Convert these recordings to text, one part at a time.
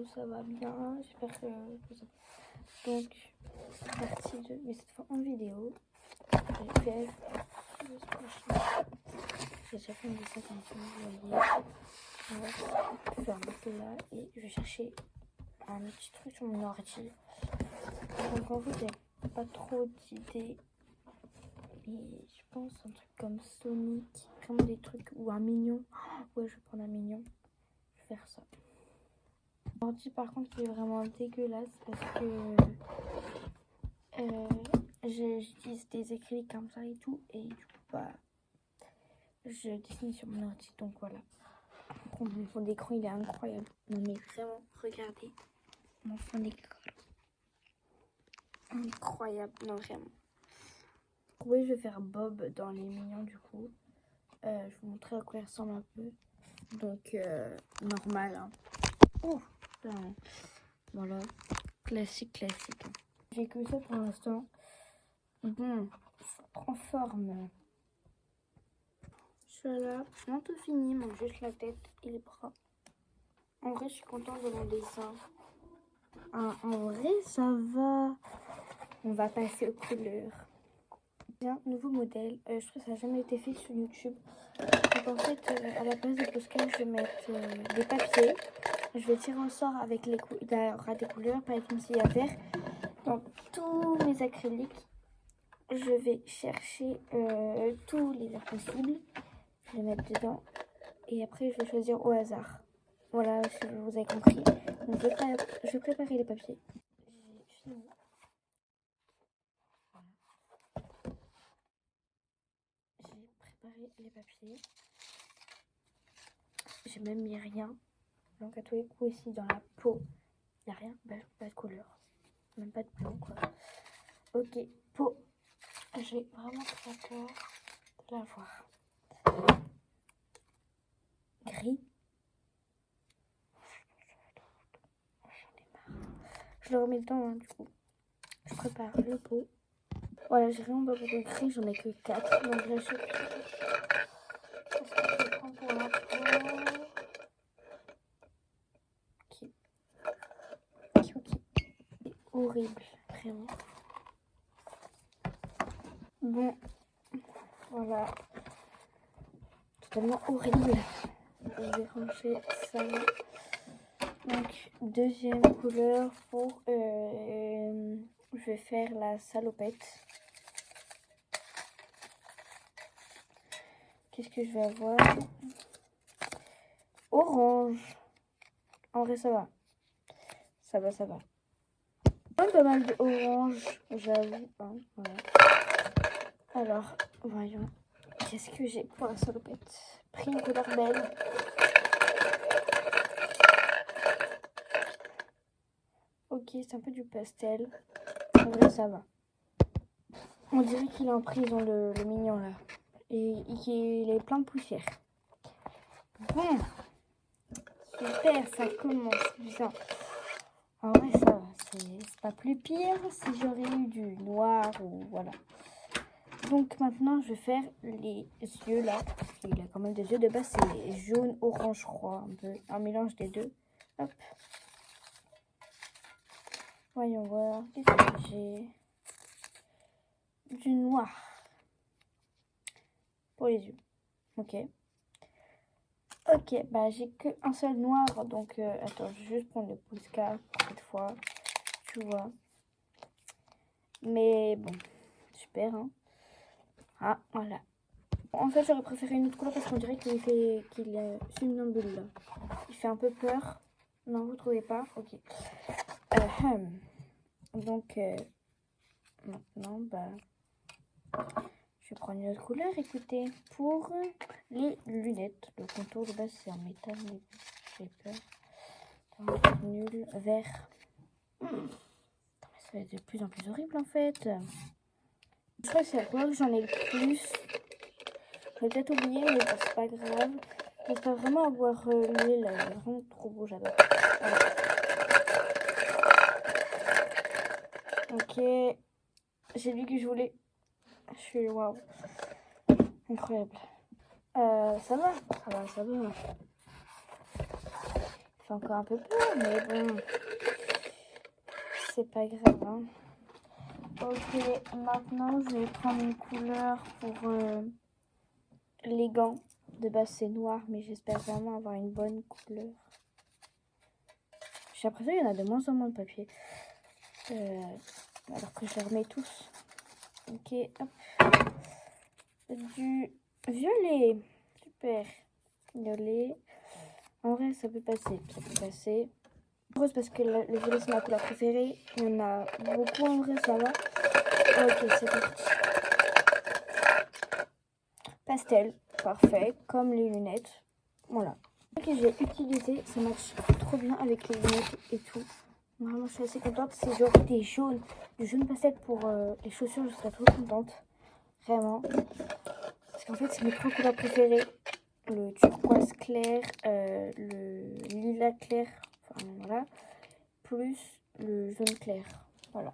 que ça va bien. J'espère que ça va. Donc, partie 2, mais cette fois en vidéo. Je vais faire le squash. J'ai déjà fait un dessin comme ça, vous voyez. On va faire là et je vais chercher un petit truc sur mon ordi. Donc en fait, j'ai pas trop d'idées. Mais je pense un truc comme Sonic, vraiment des trucs, ou un mignon. Ouais, je vais prendre un mignon. Je vais faire ça. L'ordi par contre il est vraiment dégueulasse parce que j'utilise des acryliques comme ça et tout. Et du coup, bah, je dessine sur mon ordi. Donc voilà. Mon fond d'écran il est incroyable. Non mais vraiment, regardez mon fond d'écran. Incroyable, non vraiment. Oui, je vais faire Bob dans les mignons du coup. Je vais vous montrer à quoi il ressemble un peu. Donc normal. Hein. Oh, putain. Voilà, classique. Hein. J'ai que ça pour l'instant. Bon, ça prend forme. Voilà, bientôt fini. Il manque juste la tête et les bras. En vrai, je suis contente de mon dessin. Ah, en vrai, ça va. On va passer aux couleurs. Bien, nouveau modèle. Je trouve que ça n'a jamais été fait sur YouTube. Donc en fait, à la place des postcards, je vais mettre des papiers. Je vais tirer au sort avec les couleurs. Il y aura des couleurs, par exemple s'il y a vert. Donc tous mes acryliques, je vais chercher tous les verts possibles. Je vais les mettre dedans. Et après, je vais choisir au hasard. Voilà, si vous avez compris. Donc je vais préparer les papiers. J'ai fini. J'ai préparé les papiers. J'ai même mis rien. Donc à tous les coups ici dans la peau, il n'y a rien, bah, pas de couleur. Même pas de blanc quoi. Ok, peau. J'ai vraiment très peur de la voir. Gris. J'en ai marre. Je le remets dedans hein, du coup. Je prépare le pot. Voilà, j'ai vraiment pas beaucoup de gris, j'en ai que 4. Donc là, je sais plus. Qu'est-ce que je prends pour la peau? Ok. C'est horrible, vraiment. Bon, voilà. Totalement horrible. Je vais ranger ça. Donc, deuxième couleur pour... je vais faire la salopette. Qu'est-ce que je vais avoir? Orange. En vrai, ça va. Ça va. Pas mal d'orange, j'avoue. Hein, voilà. Alors, voyons. Qu'est-ce que j'ai pour la salopette? Pris une couleur belle. Ok, c'est un peu du pastel. En vrai, ça va. On dirait qu'il est en prison, le mignon, là. Et qu'il est plein de poussière. Bon. Super, ça commence bien. En vrai, ça va. C'est pas plus pire si j'aurais eu du noir ou voilà. Donc maintenant, je vais faire les yeux, là. Il a quand même des yeux. De base, c'est jaune, orange, je crois. Un mélange des deux. Hop. Voyons voir. Qu'est-ce que j'ai? Du noir. Pour les yeux. Ok. Ok, bah j'ai qu'un seul noir, donc attends, je vais juste prendre le Posca cette fois, tu vois. Mais bon, super, hein. Ah, voilà. En fait, j'aurais préféré une autre couleur parce qu'on dirait qu'il est somnambule, là. Il fait un peu peur. Non, vous trouvez pas? Ok. Donc, maintenant, bah... je vais prendre une autre couleur, écoutez. Pour les lunettes, le contour de base, c'est en métal, mais j'ai peur. Nul, vert. Ça va être de plus en plus horrible en fait. Je crois que c'est la couleur que j'en ai le plus. Je vais peut-être oublier, mais bon, c'est pas grave. J'espère vraiment avoir l'huile, là. Il est vraiment trop beau, j'adore. Ok, j'ai vu que je voulais. Je suis waouh. Incroyable. Ça va. fait encore un peu peur, mais bon, c'est pas grave. Hein. Ok, maintenant je vais prendre une couleur pour les gants. De base c'est noir, mais j'espère vraiment avoir une bonne couleur. J'ai l'impression qu'il y en a de moins en moins de papier. Alors que je les remets tous. Ok, hop. Du violet. Super. Violet. En vrai, ça peut passer. Ça peut passer. Rose parce que le violet, c'est ma couleur préférée. Il y en a beaucoup en vrai, ça va. Ok, c'est parti. Pastel. Parfait. Comme les lunettes. Voilà. Ok, j'ai utilisé. Ça marche trop bien avec les lunettes et tout. Vraiment, je suis assez contente. Si j'aurais des jaunes, du jaune pastel pour les chaussures, je serais trop contente. Vraiment. Parce qu'en fait, c'est mes 3 couleurs préférées. Le turquoise clair, le lilas clair, enfin voilà, plus le jaune clair. Voilà.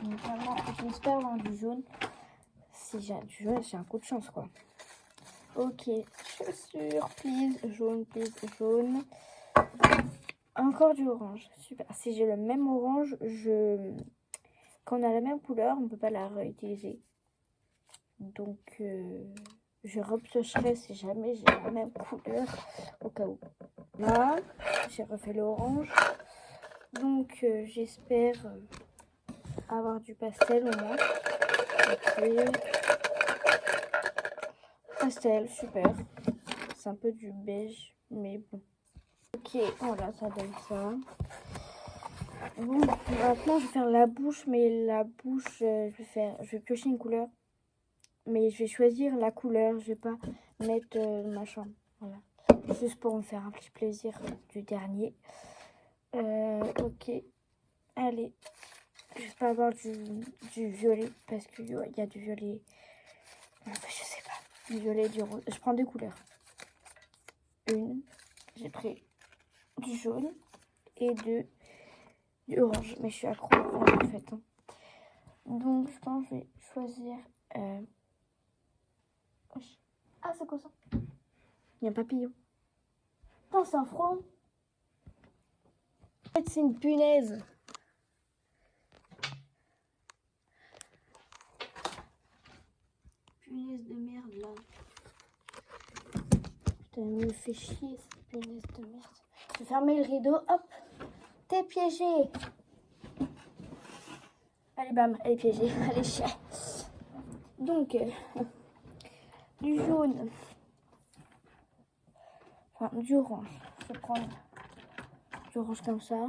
Donc vraiment, j'espère avoir du jaune. Si j'ai du jaune, j'ai un coup de chance, quoi. Ok, chaussures, please, jaune, please, jaune. Encore du orange, super. Si j'ai le même orange, quand on a la même couleur, on ne peut pas la réutiliser. Donc, je repiocherai si jamais j'ai la même couleur, au cas où. Là, j'ai refait l'orange. Donc, j'espère avoir du pastel au moins. Ok. Pastel, super. C'est un peu du beige, mais bon. Ok, voilà, ça donne ça. Bon, maintenant je vais faire la bouche, mais la bouche, je vais piocher une couleur. Mais je vais choisir la couleur, je vais pas mettre machin. Voilà. Juste pour me faire un petit plaisir du dernier. Ok. Allez. J'espère avoir du violet. Parce qu'il y a du violet. Enfin, je sais pas. Du violet, du rose. Je prends 2 couleurs. J'ai pris du jaune et du orange. Mais je suis accro en fait. Hein. Donc je pense que je vais choisir. Ah, c'est quoi ça? Il y a un papillon. Putain, c'est un frelon. En fait, c'est une punaise. Punaise de merde, là. Putain, elle me fait chier, cette punaise de merde. Je vais fermer le rideau. Hop. T'es piégé. Allez, bam. Elle est piégée. Elle est chère. Donc, du jaune. Enfin, du orange. Je vais prendre du orange comme ça.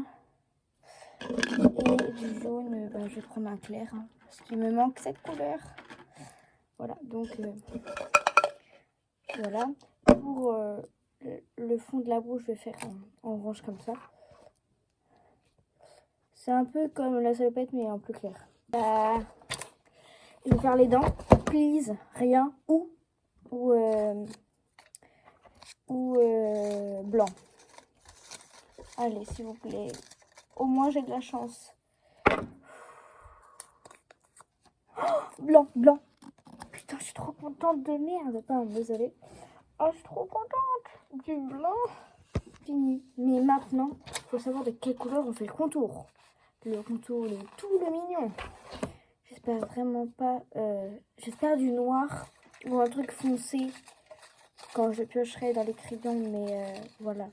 Et du jaune, je vais prendre un clair. Hein, parce qu'il me manque cette couleur. Voilà, donc voilà. Pour le fond de la bouche, je vais faire en orange comme ça. C'est un peu comme la salopette, mais en plus clair. Je vais faire les dents. Please, rien. Ou blanc. Allez, s'il vous plaît. Au moins, j'ai de la chance. Oh, blanc, blanc. Putain, je suis trop contente de merde. Pardon, désolée. Oh, je suis trop contente. Du blanc. Fini. Mais maintenant, il faut savoir de quelle couleur on fait le contour. Le contour, il est tout le mignon. J'espère vraiment pas... j'espère du noir ou un truc foncé quand je piocherai dans les crayons. Mais voilà.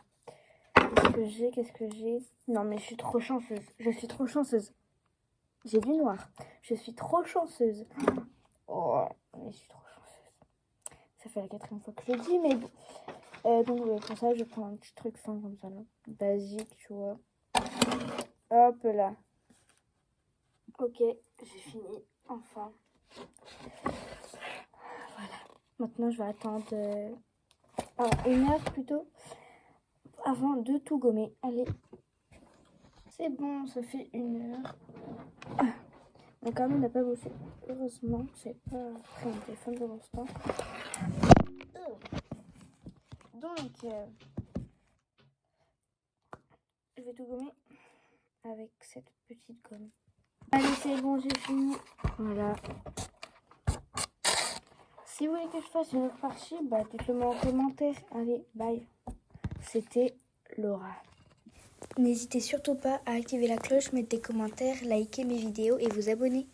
Qu'est-ce que j'ai? Non, mais je suis trop chanceuse. Je suis trop chanceuse. J'ai du noir. Je suis trop chanceuse. Oh, mais je suis trop chanceuse. Ça fait la 4e fois que je le dis, mais bon. Donc pour ça, je prends un petit truc fin comme ça, là. Basique, tu vois. Hop là. Ok, j'ai fini. Enfin. Voilà. Maintenant, je vais attendre 1 heure plutôt. Avant de tout gommer. Allez. C'est bon, ça fait 1 heure. Mais quand même, on n'a pas bossé. Heureusement, j'ai pas pris mon téléphone de l'instant. Donc, je vais tout gommer avec cette petite gomme. Allez, c'est bon, j'ai fini. Voilà. Si vous voulez que je fasse une autre partie, dites-le moi en commentaire. Allez, bye. C'était Laura. N'hésitez surtout pas à activer la cloche, mettre des commentaires, liker mes vidéos et vous abonner.